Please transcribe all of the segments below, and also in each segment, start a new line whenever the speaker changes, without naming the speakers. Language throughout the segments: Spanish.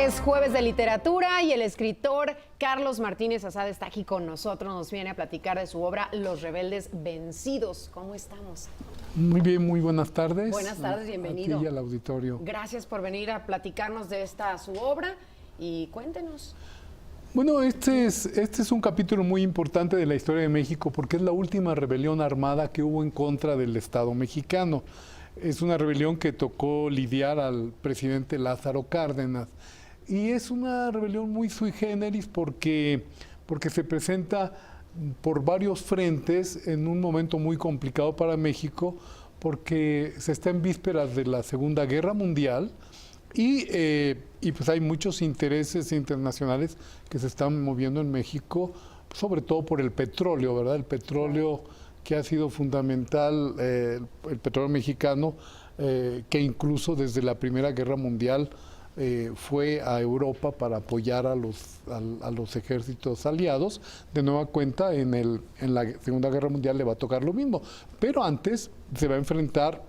Es jueves de literatura y el escritor Carlos Martínez Azad está aquí con nosotros. Nos viene a platicar de su obra Los Rebeldes Vencidos. ¿Cómo estamos?
Muy bien, muy buenas tardes.
Buenas tardes, bienvenido.
Aquí al auditorio.
Gracias por venir a platicarnos de su obra y cuéntenos.
Bueno, este es un capítulo muy importante de la historia de México porque es la última rebelión armada que hubo en contra del Estado mexicano. Es una rebelión que tocó lidiar al presidente Lázaro Cárdenas. Y es una rebelión muy sui generis porque se presenta por varios frentes en un momento muy complicado para México, porque se está en vísperas de la Segunda Guerra Mundial y pues hay muchos intereses internacionales que se están moviendo en México, sobre todo por el petróleo, ¿verdad? El petróleo que ha sido fundamental, el petróleo mexicano, que incluso desde la Primera Guerra Mundial fue a Europa para apoyar a los ejércitos aliados. De nueva cuenta, en la Segunda Guerra Mundial le va a tocar lo mismo, pero antes se va a enfrentar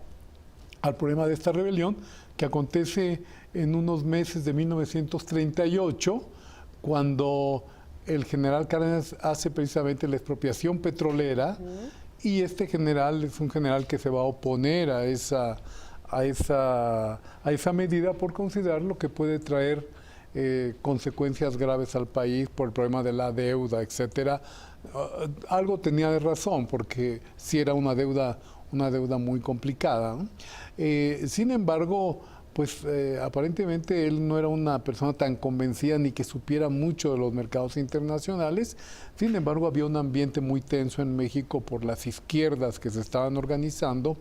al problema de esta rebelión que acontece en unos meses de 1938, cuando el general Cárdenas hace precisamente la expropiación petrolera, y este general es un general que se va a oponer a esa medida por considerarlo que puede traer consecuencias graves al país por el problema de la deuda, etcétera. Algo tenía de razón, porque sí era una deuda muy complicada, ¿no? Sin embargo, pues aparentemente él no era una persona tan convencida ni que supiera mucho de los mercados internacionales. Sin embargo, había un ambiente muy tenso en México por las izquierdas que se estaban organizando,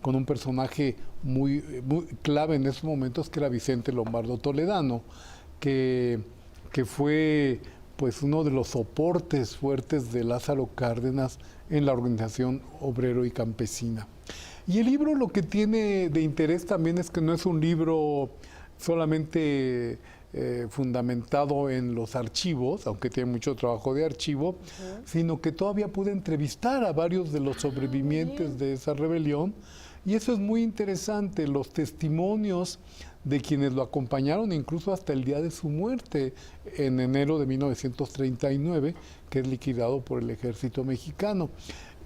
con un personaje muy clave en esos momentos, que era Vicente Lombardo Toledano, que fue pues uno de los soportes fuertes de Lázaro Cárdenas en la organización obrero y campesina. Y el libro, lo que tiene de interés también es que no es un libro solamente fundamentado en los archivos, aunque tiene mucho trabajo de archivo, sino que todavía pude entrevistar a varios de los sobrevivientes de esa rebelión, y eso es muy interesante, los testimonios de quienes lo acompañaron, incluso hasta el día de su muerte, en enero de 1939, que es liquidado por el ejército mexicano.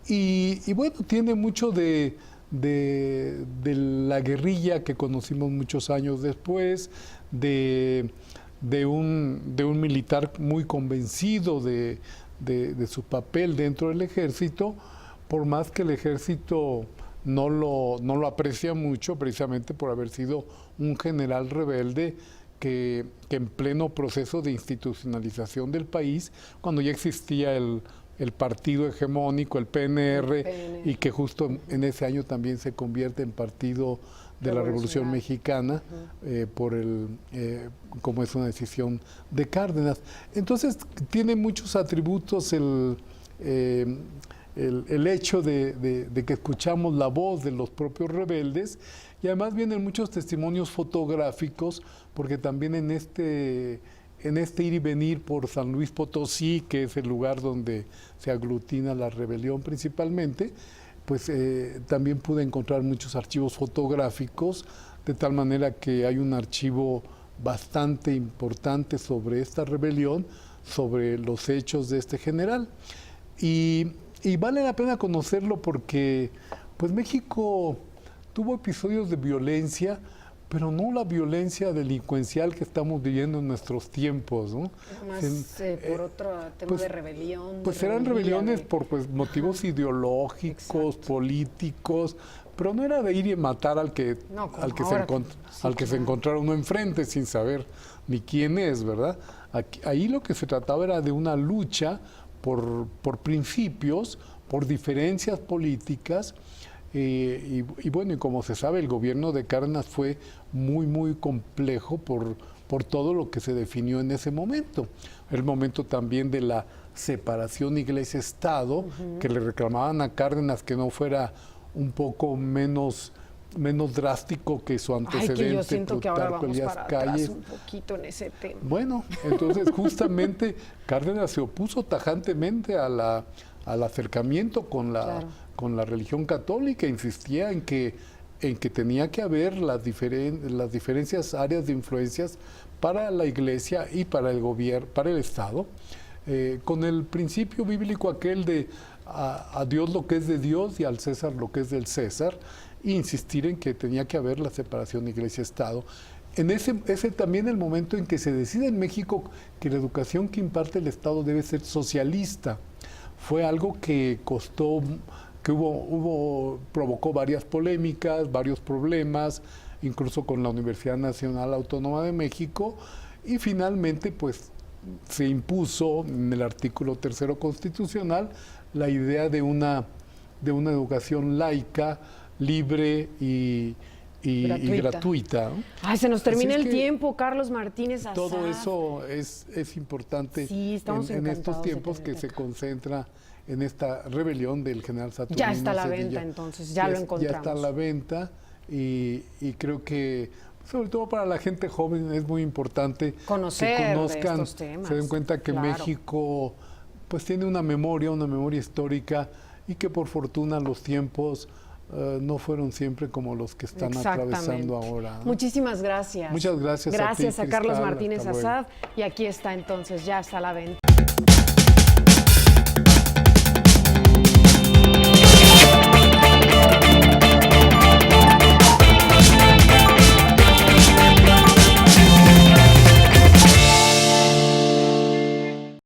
Y bueno, tiene mucho de la guerrilla que conocimos muchos años después, de un militar muy convencido de su papel dentro del ejército, por más que el ejército no lo aprecia mucho, precisamente por haber sido un general rebelde que en pleno proceso de institucionalización del país, cuando ya existía el partido hegemónico, el PNR, y que justo en ese año también se convierte en partido de la Revolución Mexicana, como es una decisión de Cárdenas. Entonces tiene muchos atributos el hecho de que escuchamos la voz de los propios rebeldes, y además vienen muchos testimonios fotográficos, porque también en este ir y venir por San Luis Potosí, que es el lugar donde se aglutina la rebelión principalmente, pues también pude encontrar muchos archivos fotográficos, de tal manera que hay un archivo bastante importante sobre esta rebelión, sobre los hechos de este general. Y vale la pena conocerlo porque pues México tuvo episodios de violencia, pero no la violencia delincuencial que estamos viviendo en nuestros tiempos, ¿no?
Más por otro tema de rebelión.
Pues eran rebeliones por motivos ideológicos, políticos, pero no era de ir y matar al que se encontrara uno enfrente sin saber ni quién es, ¿verdad? Ahí lo que se trataba era de una lucha por principios, por diferencias políticas. Y bueno, y como se sabe, el gobierno de Cárdenas fue muy complejo por todo lo que se definió en ese momento. El momento también de la separación Iglesia-Estado, que le reclamaban a Cárdenas que no fuera un poco menos drástico que su antecedente.
Ay, que yo siento que ahora vamos para
calles.
Atrás un poquito en ese tema.
Bueno, entonces justamente Cárdenas se opuso tajantemente al acercamiento con la religión católica, insistía en que en que tenía que haber las diferencias áreas de influencias para la Iglesia y para el gobierno, para el Estado, con el principio bíblico aquel de a Dios lo que es de Dios y al César lo que es del César, e insistir en que tenía que haber la separación Iglesia-Estado. En ese también el momento en que se decide en México que la educación que imparte el Estado debe ser socialista. Fue algo que costó, que provocó varias polémicas, varios problemas, incluso con la Universidad Nacional Autónoma de México, y finalmente pues se impuso en el artículo 3º constitucional la idea de una educación laica, libre y gratuita.
Ay, se nos termina el tiempo, Carlos Martínez Azad.
Todo eso es importante en estos tiempos que se concentra en esta rebelión del general Saturnino
Ya está a la
Cedillo.
venta, entonces, ya lo encontramos.
Ya está a la venta y creo que, sobre todo para la gente joven, es muy importante
conocer
que conozcan,
de estos temas.
se den cuenta que México pues tiene una memoria histórica y que por fortuna los tiempos no fueron siempre como los que están atravesando ahora, ¿no?
Muchísimas gracias.
Muchas gracias.
Gracias
a ti,
Carlos
Cristal.
Martínez
Hasta luego.
Azad. Y aquí está entonces, ya está a la venta.